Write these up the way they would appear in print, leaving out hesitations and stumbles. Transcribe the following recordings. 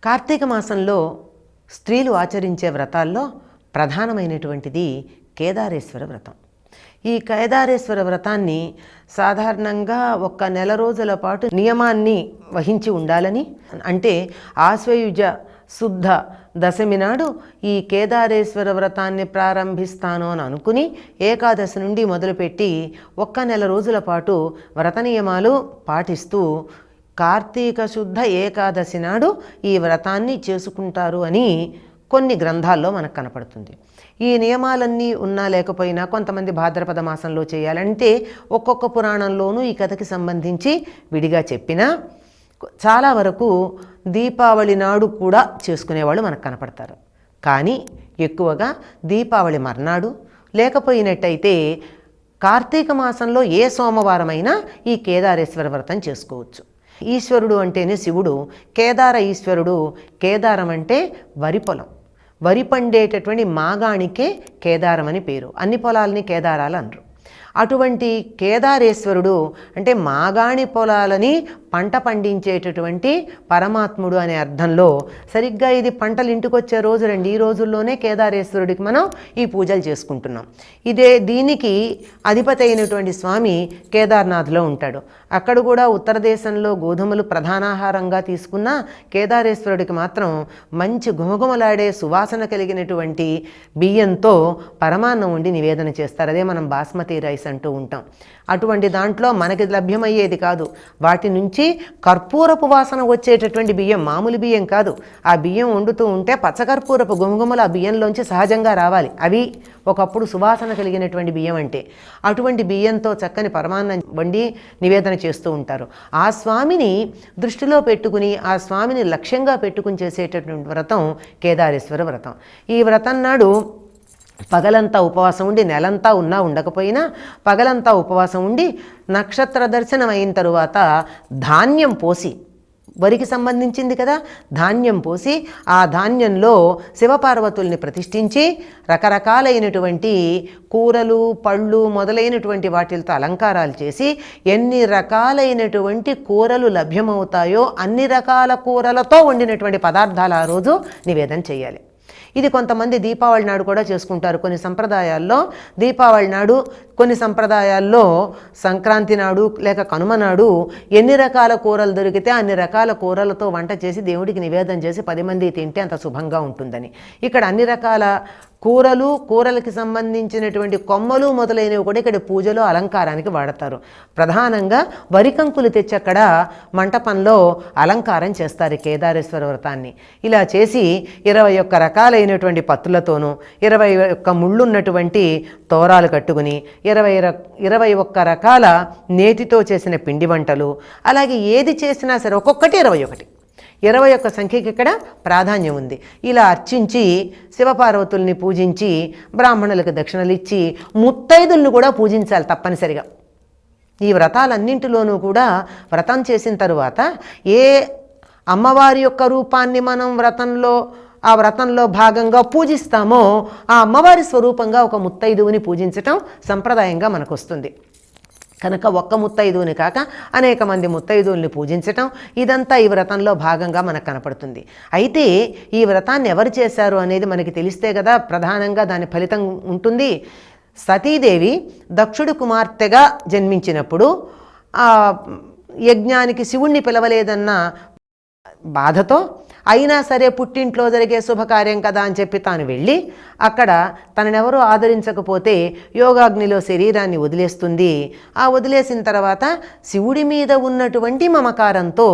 కార్తీక మాసంలో స్త్రీలు ఆచరించే వ్రతాల్లో ప్రధానమైనటువంటిది కేదారేశ్వర వ్రతం. ఈ కేదారేశ్వర వ్రతాన్ని సాధారణంగా ఒక నెల రోజుల పాటు నియమాన్ని వహించి ఉండాలని, అంటే ఆశ్వయుజ శుద్ధ దశమి నాడు ఈ కేదారేశ్వర వ్రతాన్ని ప్రారంభిస్తాను అని అనుకుని ఏకాదశి నుండి మొదలుపెట్టి ఒక్క నెల రోజుల పాటు వ్రత నియమాలు పాటిస్తూ కార్తీక శుద్ధ ఏకాదశి నాడు ఈ వ్రతాన్ని చేసుకుంటారు అని కొన్ని గ్రంథాల్లో మనకు కనపడుతుంది. ఈ నియమాలన్నీ ఉన్నా లేకపోయినా కొంతమంది భాద్రపద మాసంలో చేయాలంటే ఒక్కొక్క పురాణంలోనూ ఈ కథకి సంబంధించి విడిగా చెప్పినా చాలా వరకు దీపావళి నాడు కూడా చేసుకునేవాళ్ళు మనకు కనపడతారు. కానీ ఎక్కువగా దీపావళి మర్నాడు లేకపోయినట్టయితే కార్తీక మాసంలో ఏ సోమవారమైనా ఈ కేదారేశ్వర వ్రతం చేసుకోవచ్చు. ఈశ్వరుడు అంటేనే శివుడు, కేదార ఈశ్వరుడు. కేదారం అంటే వరి పొలం, వరి పండేటటువంటి మాగాణికే కేదారం అని పేరు. అన్ని పొలాలని కేదారాలు అనరు. అటువంటి కేదారేశ్వరుడు అంటే మాగాణి పొలాలని పంట పండించేటటువంటి పరమాత్ముడు అనే అర్థంలో సరిగ్గా ఇది పంటలు ఇంటికి వచ్చే రోజు రండి. ఈ రోజుల్లోనే కేదారేశ్వరుడికి మనం ఈ పూజలు చేసుకుంటున్నాం. దీనికి అధిపతి అయినటువంటి స్వామి కేదార్నాథ్లో ఉంటాడు. అక్కడ కూడా ఉత్తర దేశంలో గోధుమలు ప్రధానాహారంగా తీసుకున్న కేదారేశ్వరుడికి మాత్రం మంచి గుమగుమలాడే సువాసన కలిగినటువంటి బియ్యంతో పరమాన్నం ఉండి నివేదన చేస్తారు. అదే మనం బాస్మతి రైస్ అంటూ ఉంటాం. అటువంటి దాంట్లో మనకి లభ్యమయ్యేది కాదు. వాటి నుంచి కర్పూరపు వాసన వచ్చేటటువంటి బియ్యం, మామూలు బియ్యం కాదు. ఆ బియ్యం వండుతూ ఉంటే పచ్చకర్పూరపు గుమగుమలు ఆ బియ్యంలోంచి సహజంగా రావాలి. అవి ఒకప్పుడు సువాసన కలిగినటువంటి బియ్యం అంటే. అటువంటి బియ్యంతో చక్కని పరమాన్నం వండి నివేదన చేస్తూ ఉంటారు. ఆ స్వామిని దృష్టిలో పెట్టుకుని, ఆ స్వామిని లక్ష్యంగా పెట్టుకుని చేసేటటువంటి వ్రతం కేదారేశ్వర వ్రతం. ఈ వ్రతం నాడు పగలంతా ఉపవాసం ఉండి, నెలంతా ఉన్నా ఉండకపోయినా పగలంతా ఉపవాసం ఉండి నక్షత్ర దర్శనం అయిన తరువాత ధాన్యం పోసి, వరికి సంబంధించింది కదా, ధాన్యం పోసి ఆ ధాన్యంలో శివపార్వతుల్ని ప్రతిష్ఠించి రకరకాలైనటువంటి కూరలు పళ్ళు మొదలైనటువంటి వాటితో అలంకారాలు చేసి ఎన్ని రకాలైనటువంటి కూరలు లభ్యమవుతాయో అన్ని రకాల కూరలతో వండినటువంటి పదార్థాలు ఆ రోజు నివేదన చేయాలి. ఇది కొంతమంది దీపావళి నాడు కూడా చేసుకుంటారు. కొన్ని సంప్రదాయాల్లో దీపావళి నాడు, కొన్ని సంప్రదాయాల్లో సంక్రాంతి నాడు లేక కనుమ నాడు ఎన్ని రకాల కూరలు దొరికితే అన్ని రకాల కూరలతో వంట చేసి దేవుడికి నివేదన చేసి 10 మంది తింటే అంత శుభంగా ఉంటుందని. ఇక్కడ అన్ని రకాల కూరలు, కూరలకి సంబంధించినటువంటి కొమ్మలు మొదలైనవి కూడా ఇక్కడ పూజలో అలంకారానికి వాడతారు. ప్రధానంగా వరికంకులు తెచ్చి అక్కడ మంటపంలో అలంకారం చేస్తారు కేదారేశ్వర వ్రతాన్ని. ఇలా చేసి 21 రకాలైనటువంటి పత్తులతోనూ 21 ముళ్ళున్నటువంటి తోరాలు కట్టుకుని 21 రకాల నేతితో చేసిన పిండి వంటలు, అలాగే ఏది చేసినా సరే ఒక్కొక్కటి 21 సంఖ్యకి ఇక్కడ ప్రాధాన్యం ఉంది. ఇలా అర్చించి శివపార్వతుల్ని పూజించి బ్రాహ్మణులకు దక్షిణలు ఇచ్చి ముత్తైదుల్ని కూడా పూజించాలి తప్పనిసరిగా. ఈ వ్రతాలన్నింటిలోనూ కూడా వ్రతం చేసిన తరువాత ఏ అమ్మవారి యొక్క రూపాన్ని మనం ఆ వ్రతంలో భాగంగా పూజిస్తామో ఆ అమ్మవారి స్వరూపంగా ఒక ముత్తైదువుని పూజించటం సంప్రదాయంగా మనకు వస్తుంది. కనుక ఒక్క ముత్తైదువుని కాక అనేక మంది ముత్తైదువుల్ని పూజించటం ఇదంతా ఈ వ్రతంలో భాగంగా మనకు కనపడుతుంది. అయితే ఈ వ్రతాన్ని ఎవరు చేశారు అనేది మనకి తెలిస్తే కదా ప్రధానంగా దాని ఫలితం ఉంటుంది. సతీదేవి దక్షుడి కుమార్తెగా జన్మించినప్పుడు ఆ యజ్ఞానికి శివుణ్ణి పిలవలేదన్న బాధతో అయినా సరే పుట్టింట్లో జరిగే శుభకార్యం కదా అని చెప్పి తాను వెళ్ళి అక్కడ తననెవరూ ఆదరించకపోతే యోగాగ్నిలో శరీరాన్ని వదిలేస్తుంది. ఆ వదిలేసిన తర్వాత శివుడి మీద ఉన్నటువంటి మమకారంతో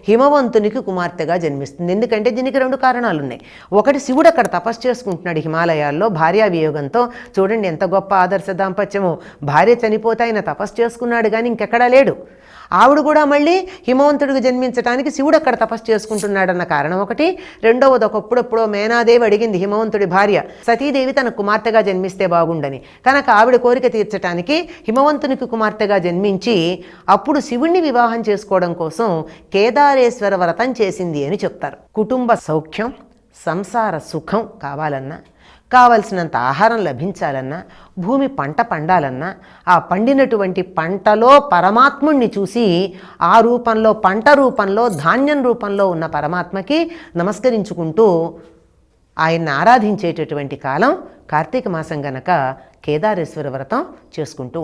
హిమవంతునికి కుమార్తెగా జన్మిస్తుంది. ఎందుకంటే దీనికి 2 కారణాలు ఉన్నాయి. ఒకటి, శివుడు అక్కడ తపస్సు చేసుకుంటున్నాడు హిమాలయాల్లో భార్యా వియోగంతో. చూడండి ఎంత గొప్ప ఆదర్శ దాంపత్యమో. భార్య చనిపోతే ఆయన తపస్సు చేసుకున్నాడు కానీ ఇంకెక్కడా లేడు. ఆవిడ కూడా మళ్ళీ హిమవంతుడికి జన్మించడానికి శివుడు అక్కడ తపస్సు చేసుకుంటున్నాడన్న కారణం ఒకటి. రెండవది, ఒకప్పుడెప్పుడో మేనాదేవి అడిగింది హిమవంతుడి భార్య సతీదేవి తన కుమార్తెగా జన్మిస్తే బాగుండని. కనుక ఆవిడ కోరిక తీర్చడానికి హిమవంతునికి కుమార్తెగా జన్మించి అప్పుడు శివుణ్ణి వివాహం చేసుకోవడం కోసం కేదారేశ్వర వ్రతం చేసింది అని చెప్తారు. కుటుంబ సౌఖ్యం, సంసార సుఖం కావాలన్నా, కావలసినంత ఆహారం లభించాలన్నా, భూమి పంట పండాలన్నా, ఆ పండినటువంటి పంటలో పరమాత్ముణ్ణి చూసి ఆ రూపంలో, పంట రూపంలో, ధాన్యం రూపంలో ఉన్న పరమాత్మకి నమస్కరించుకుంటూ ఆయన్ని ఆరాధించేటటువంటి కాలం కార్తీక మాసం గనక కేదారేశ్వర వ్రతం చేసుకుంటూ